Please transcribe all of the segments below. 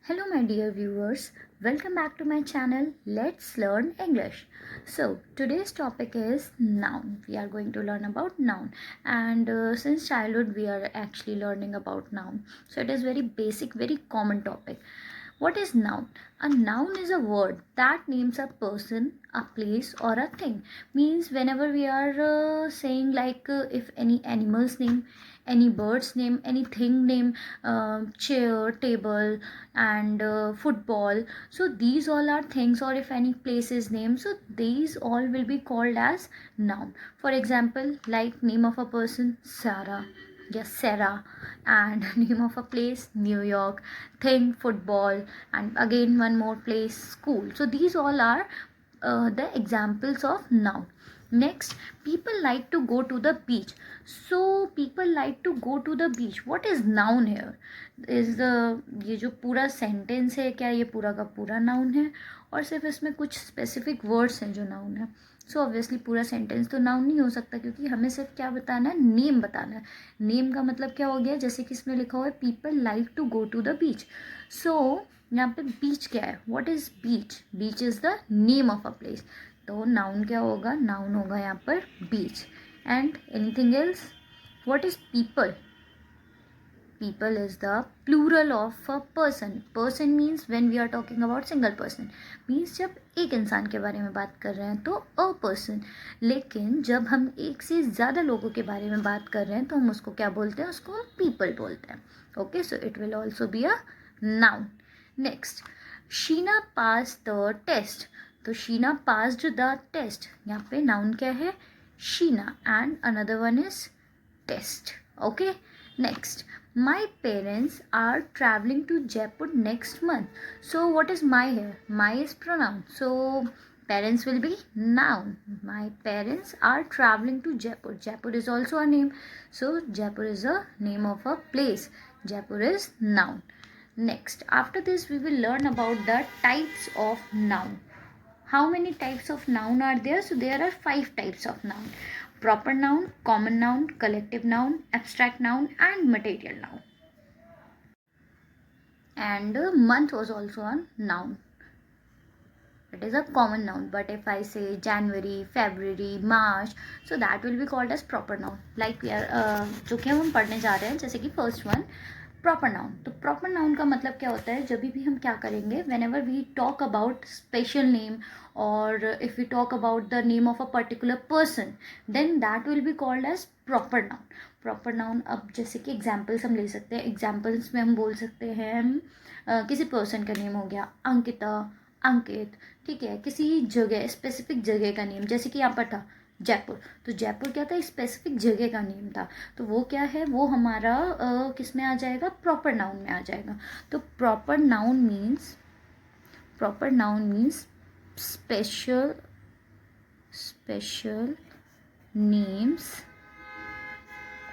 Hello, my dear viewers. Welcome back to my channel. Let's learn English. So, today's topic is noun. We are going to learn about noun, and since childhood, we are actually learning about noun. So, it is very basic, very common topic. What is noun? A noun is a word that names a person, a place, or a thing. Means whenever we are saying if any animal's name, any bird's name, anything name, chair, table, and football. So these all are things, or if any place's name. So these all will be called as noun. For example, like name of a person, Sarah. Yes, Sarah. And name of a place, New York. Thing, football. And again one more place, school. So these all are the examples of noun. Next, people like to go to the beach. So people like to go to the beach. What is noun here? Is the ये जो पूरा sentence है, क्या ये पूरा का पूरा noun है, और सिर्फ इसमें कुछ स्पेसिफिक वर्ड्स हैं जो नाउन है? सो ऑब्वियसली पूरा सेंटेंस तो नाउन नहीं हो सकता, क्योंकि हमें सिर्फ क्या बताना है, नेम बताना है. नेम का मतलब क्या हो गया, जैसे कि इसमें लिखा हुआ है people like to go to the beach. So यहाँ पे बीच क्या है? What is beach? Beach is the name of a place. तो नाउन क्या होगा? नाउन होगा यहाँ पर beach. And anything else? What is people? People is the plural of a person. Person means when we are talking about single person, means जब एक इंसान के बारे में बात कर रहे हैं तो a person. लेकिन जब हम एक से ज़्यादा लोगों के बारे में बात कर रहे हैं तो हम उसको क्या बोलते हैं? उसको हम people बोलते हैं. Okay, so it will also be a noun. Next, Sheena passed the test. तो शीना passed the test. यहाँ पे noun क्या है? Sheena. And another one is test. Okay. Next, my parents are traveling to Jaipur next month. So what is my here? My is pronoun. So parents will be noun. My parents are traveling to Jaipur. Jaipur is also a name. So Jaipur is a name of a place. Jaipur is noun. Next, after this we will learn about the types of noun. How many types of noun are there? So there are 5 types of noun: proper noun, common noun, collective noun, abstract noun, and material noun. And month was also a noun. It is a common noun. But if I say January, February, March, so that will be called as proper noun. Like we are जो कि हम पढ़ने जा रहे हैं, जैसे कि first one proper noun. तो प्रॉपर नाउन का मतलब क्या होता है? जब भी हम क्या करेंगे, whenever we talk about special name, और if we talk about the name of a particular person, then that will be called as proper noun. Proper noun, अब जैसे कि एग्जाम्पल्स हम ले सकते हैं. एग्जाम्पल्स में हम बोल सकते हैं किसी पर्सन का नेम हो गया अंकिता, अंकित. ठीक है, किसी जगह, स्पेसिफिक जगह का नेम, जैसे कि यहाँ पर था जयपुर. तो जयपुर क्या था? स्पेसिफिक जगह का नेम था. तो वो क्या है? वो हमारा किस में आ जाएगा? प्रॉपर नाउन में आ जाएगा. तो proper noun means special names,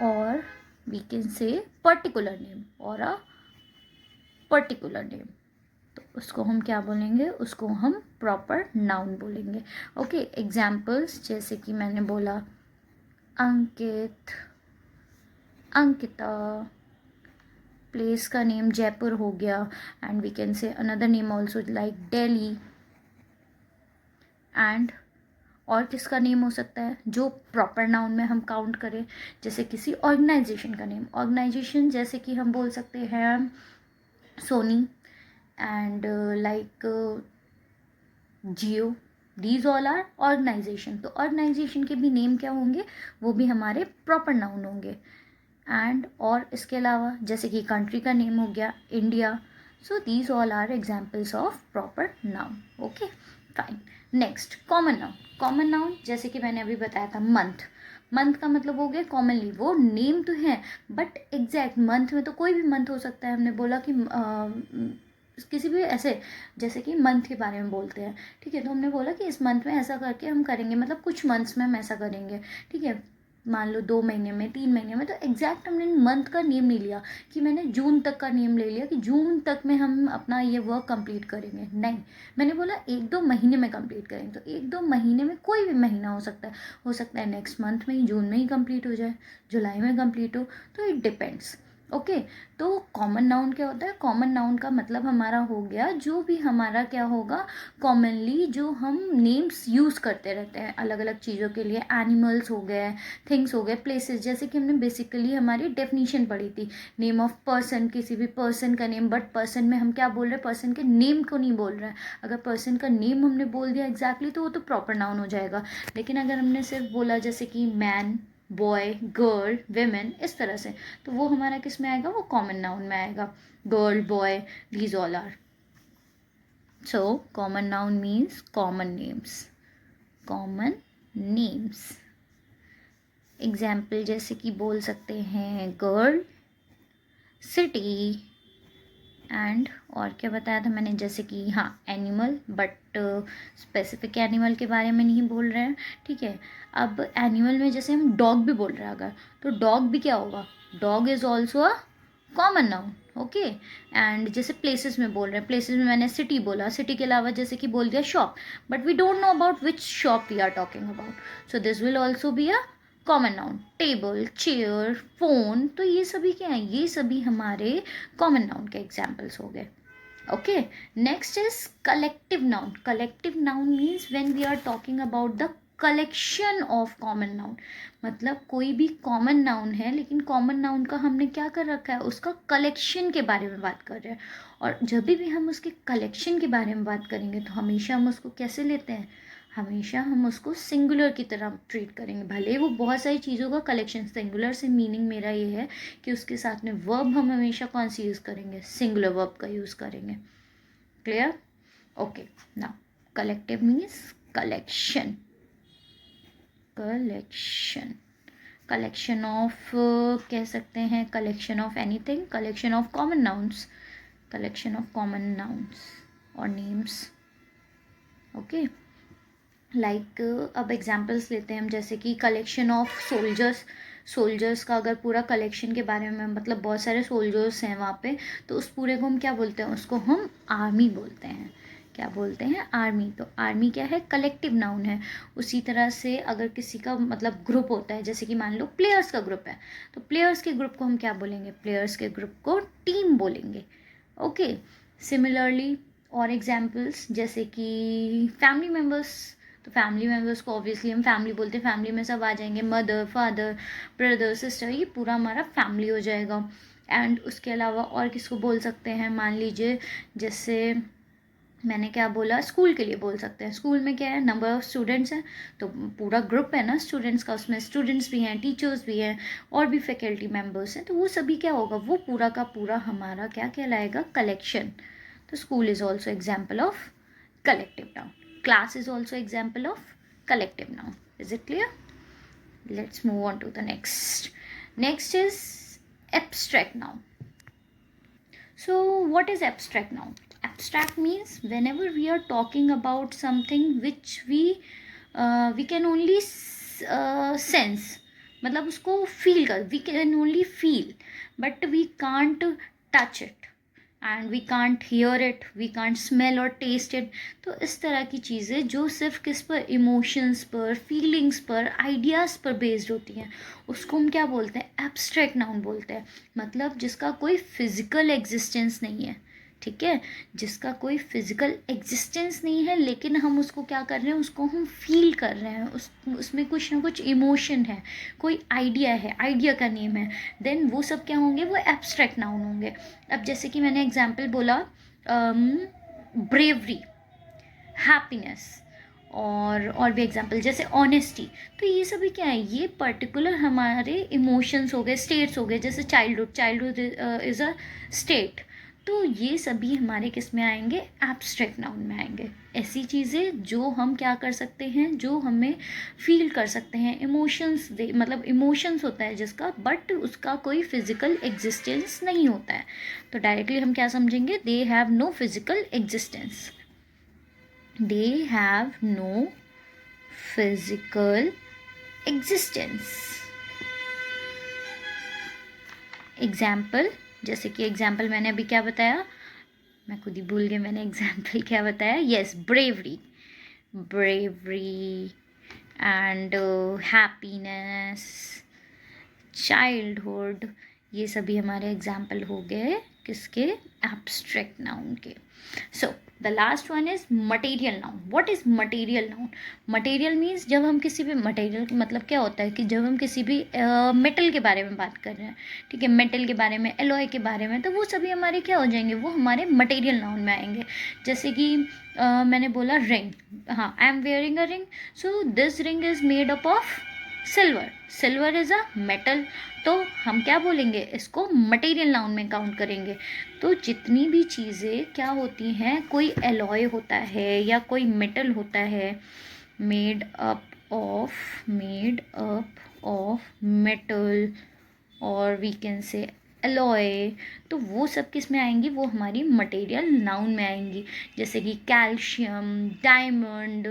और we can say particular name और अ पर्टिकुलर नेम. तो उसको हम क्या बोलेंगे? उसको हम प्रॉपर नाउन बोलेंगे. ओके, एग्जाम्पल्स जैसे कि मैंने बोला अंकित, अंकिता. प्लेस का नेम जयपुर हो गया. And we can say another name also like Delhi. And और किसका नेम हो सकता है जो प्रॉपर नाउन में हम काउंट करें? जैसे किसी ऑर्गेनाइजेशन का नेम. ऑर्गेनाइजेशन जैसे कि हम बोल सकते हैं Sony, and Jio. These all are organisation. तो ऑर्गेनाइजेशन के भी नेम क्या होंगे? वो भी हमारे प्रॉपर नाउन होंगे. एंड और इसके अलावा जैसे कि कंट्री का नेम हो गया India. So these all are examples of proper noun. Okay, fine. Next, common noun. Common noun जैसे कि मैंने अभी बताया था मंथ. मंथ का मतलब हो गया कॉमनली, वो नेम तो है बट एग्जैक्ट मंथ में तो कोई भी मंथ हो सकता है. हमने बोला कि किसी भी ऐसे, जैसे कि मंथ के बारे में बोलते हैं. ठीक है, तो हमने बोला कि इस मंथ में ऐसा करके हम करेंगे, मतलब कुछ मंथ्स में हम ऐसा करेंगे. ठीक है, मान लो 2 महीने में, 3 महीने में. तो एग्जैक्ट हमने मंथ का नेम नहीं लिया कि मैंने जून तक का नेम ले लिया कि जून तक में हम अपना ये वर्क कंप्लीट करेंगे. नहीं, मैंने बोला 1-2 महीने में कंप्लीट करेंगे. तो 1-2 महीने में कोई भी महीना हो सकता है नेक्स्ट मंथ में ही, जून में ही कंप्लीट हो जाए, जुलाई में कंप्लीट हो. तो इट डिपेंड्स. ओके तो कॉमन नाउन क्या होता है? कॉमन नाउन का मतलब हमारा हो गया जो भी हमारा क्या होगा, कॉमनली जो हम नेम्स यूज़ करते रहते हैं अलग अलग चीज़ों के लिए। एनिमल्स हो गए, थिंग्स हो गए, प्लेसेस, जैसे कि हमने बेसिकली हमारी डेफिनीशन पढ़ी थी, नेम ऑफ पर्सन, किसी भी पर्सन का नेम, बट पर्सन में हम क्या बोल रहे हैं, पर्सन के नेम को नहीं बोल रहे हैं। अगर पर्सन का नेम हमने बोल दिया एग्जैक्टली तो वो तो प्रॉपर नाउन हो जाएगा, लेकिन अगर हमने सिर्फ बोला जैसे कि मैन, बॉय, गर्ल, वेमेन, इस तरह से, तो वो हमारा किस में आएगा, वो कॉमन नाउन में आएगा। Girl, boy, these all are. So common noun means common names, common names. Example जैसे कि बोल सकते हैं गर्ल, सिटी, एंड और क्या बताया था मैंने, जैसे कि हाँ एनिमल, बट स्पेसिफिक एनिमल के बारे में नहीं बोल रहे हैं, ठीक है। अब एनिमल में जैसे हम डॉग भी बोल रहे हैं अगर, तो डॉग भी क्या होगा, dog is also a common noun, okay. And जैसे प्लेसेस में बोल रहे हैं, प्लेसेस में मैंने सिटी बोला, सिटी के अलावा जैसे कि बोल दिया shop, but we don't know about which shop we are talking about, so this will also be a common noun. Table, chair, phone, तो ये सभी क्या है, ये सभी हमारे कॉमन नाउन के एग्जाम्पल्स हो गए, okay. Next is collective noun. Collective noun means when we are talking about the collection of common noun, मतलब कोई भी कॉमन नाउन है लेकिन कॉमन नाउन का हमने क्या कर रखा है, उसका कलेक्शन के बारे में बात कर रहे हैं। और जब भी हम उसके कलेक्शन के बारे में बात करेंगे तो हमेशा हम उसको कैसे लेते हैं, हमेशा हम उसको सिंगुलर की तरह ट्रीट करेंगे, भले ही वो बहुत सारी चीज़ों का कलेक्शन। सिंगुलर से मीनिंग मेरा ये है कि उसके साथ में वर्ब हम हमेशा कौन सी यूज़ करेंगे, सिंगुलर वर्ब का यूज़ करेंगे। Clear? Okay, now collective means collection, collection, collection of कह सकते हैं, collection of anything, collection of common nouns, collection of common nouns और नेम्स, ओके। लाइक अब एग्जाम्पल्स लेते हैं हम, जैसे कि कलेक्शन ऑफ सोल्जर्स। सोल्जर्स का अगर पूरा कलेक्शन के बारे में, मतलब बहुत सारे सोल्जर्स हैं वहाँ पे, तो उस पूरे को हम क्या बोलते हैं, उसको हम आर्मी बोलते हैं। क्या बोलते हैं, आर्मी। तो आर्मी क्या है, कलेक्टिव नाउन है। उसी तरह से अगर किसी का मतलब ग्रुप होता है, जैसे कि मान लो प्लेयर्स का ग्रुप है, तो प्लेयर्स के ग्रुप को हम क्या बोलेंगे, प्लेयर्स के ग्रुप को टीम बोलेंगे, ओके। सिमिलरली और एग्जाम्पल्स जैसे कि फैमिली मेम्बर्स, तो फैमिली मेम्बर्स को ऑब्वियसली हम फैमिली बोलते हैं, फैमिली में सब आ जाएंगे, मदर, फादर, ब्रदर, सिस्टर, ये पूरा हमारा फैमिली हो जाएगा। एंड उसके अलावा और किसको बोल सकते हैं, मान लीजिए जैसे मैंने क्या बोला, स्कूल के लिए बोल सकते हैं। स्कूल में क्या है, नंबर ऑफ स्टूडेंट्स हैं, तो पूरा ग्रुप है ना स्टूडेंट्स का, उसमें स्टूडेंट्स भी हैं, टीचर्स भी हैं, और भी फैकल्टी मेम्बर्स हैं, तो वो सभी क्या होगा, वो पूरा का पूरा हमारा क्या कहलाएगा, कलेक्शन। तो school is also example of collective noun. Class is also example of collective noun. Is it clear? Let's move on to the next. Next is abstract noun. So what is abstract noun? Abstract means whenever we are talking about something which we can only sense, मतलब उसको feel कर, we can only feel but we can't touch it, and we can't hear it, we can't smell और taste it. तो इस तरह की चीज़ें जो सिर्फ किस पर, इमोशंस पर, फीलिंग्स पर, आइडियाज़ पर बेस्ड होती हैं, उसको हम क्या बोलते हैं, एब्स्ट्रैक्ट नाउन बोलते हैं। मतलब जिसका कोई फिजिकल एग्जिस्टेंस नहीं है, ठीक है, जिसका कोई फिजिकल एग्जिस्टेंस नहीं है, लेकिन हम उसको क्या कर रहे हैं, उसको हम फील कर रहे हैं, उसमें कुछ ना कुछ इमोशन है, कोई आइडिया है, आइडिया का नेम है, देन वो सब क्या होंगे, वो एब्स्ट्रैक्ट नाउन होंगे। अब जैसे कि मैंने एग्जाम्पल बोला, ब्रेवरी, हैप्पीनेस, और भी एग्जाम्पल जैसे ऑनेस्टी, तो ये सभी क्या है, ये पर्टिकुलर हमारे इमोशंस हो गए, स्टेट्स हो गए, जैसे childhood, childhood is a state, तो ये सभी हमारे किस में आएंगे, एब्स्ट्रैक्ट नाउन में आएंगे। ऐसी चीज़ें जो हम क्या कर सकते हैं, जो हमें फील कर सकते हैं, इमोशंस, मतलब इमोशंस होता है जिसका, बट उसका कोई फिजिकल एग्जिस्टेंस नहीं होता है, तो डायरेक्टली हम क्या समझेंगे, they have no physical existence, they have no physical existence. Example जैसे कि एग्जाम्पल मैंने अभी क्या बताया, मैं खुद ही भूल गई मैंने एग्जाम्पल क्या बताया, yes, bravery, bravery and happiness, childhood, ये सभी हमारे एग्जाम्पल हो गए किसके, एब्स्ट्रैक्ट नाउन के. So the last one is material noun. What is material noun? Material means जब हम किसी भी मटेरियल मतलब क्या होता है कि जब हम किसी भी मेटल के बारे में बात कर रहे हैं, ठीक है, मेटल के बारे में, एलॉय के बारे में, तो वो सभी हमारे क्या हो जाएंगे, वो हमारे मटेरियल नाउन में आएंगे. जैसे कि मैंने बोला रिंग, हाँ, I am wearing a ring, so this ring is made up of silver. Silver is a metal, तो हम क्या बोलेंगे, इसको मटेरियल नाउन में काउंट करेंगे. तो जितनी भी चीज़ें क्या होती हैं, कोई एलॉय होता है या कोई मेटल होता है, मेड अप ऑफ मेटल, और वी कैन से एलॉय, तो वो सब किस में आएंगी, वो हमारी मटेरियल नाउन में आएंगी. जैसे कि कैल्शियम, डायमंड,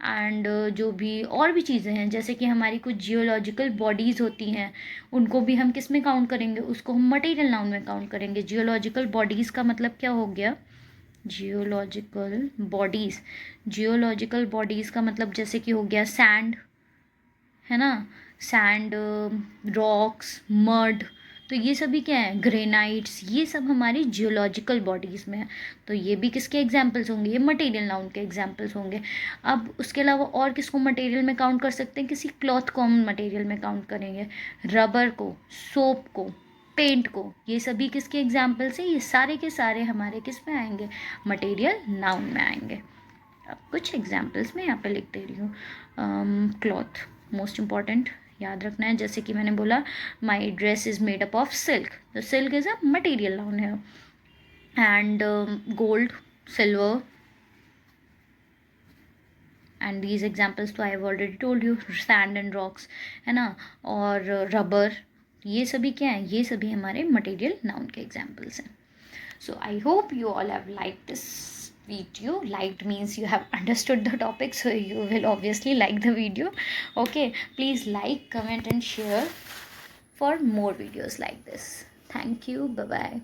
एंड जो भी और भी चीज़ें हैं, जैसे कि हमारी कुछ जियोलॉजिकल बॉडीज़ होती हैं, उनको भी हम किस में काउंट करेंगे, उसको हम मटेरियल नाउन में काउंट करेंगे. जियोलॉजिकल बॉडीज़ का मतलब क्या हो गया, जियोलॉजिकल बॉडीज़ का मतलब जैसे कि हो गया सैंड, है ना, सैंड, रॉक्स, मड, तो ये सभी क्या है, ग्रेनाइट्स, ये सब हमारी जियोलॉजिकल बॉडीज़ में है. तो ये भी किसके एग्जाम्पल्स होंगे, ये मटेरियल नाउन के एग्जाम्पल्स होंगे. अब उसके अलावा और किसको मटेरियल में काउंट कर सकते हैं, किसी क्लॉथ को हम मटेरियल में काउंट करेंगे, रबर को, सोप को, पेंट को, ये सभी किसके एग्जाम्पल्स हैं, ये सारे के सारे हमारे किस में आएंगे, मटेरियल नाउन में आएंगे. अब कुछ एग्जाम्पल्स मैं यहाँ पे लिख दे रही हूँ. क्लॉथ मोस्ट इम्पॉर्टेंट याद रखना है. जैसे कि मैंने बोला my dress is made up of silk, तो silk is a material noun है. And gold, silver, and these examples तो I have already told you, sand and rocks, है ना, और रबर, ये सभी क्या हैं, ये सभी हमारे मटेरियल नाउन के एग्जाम्पल्स हैं. So I hope you all have liked this video. Liked means you have understood the topic, so you will obviously like the video. Okay, please like, comment and share for more videos like this. Thank you. Bye bye.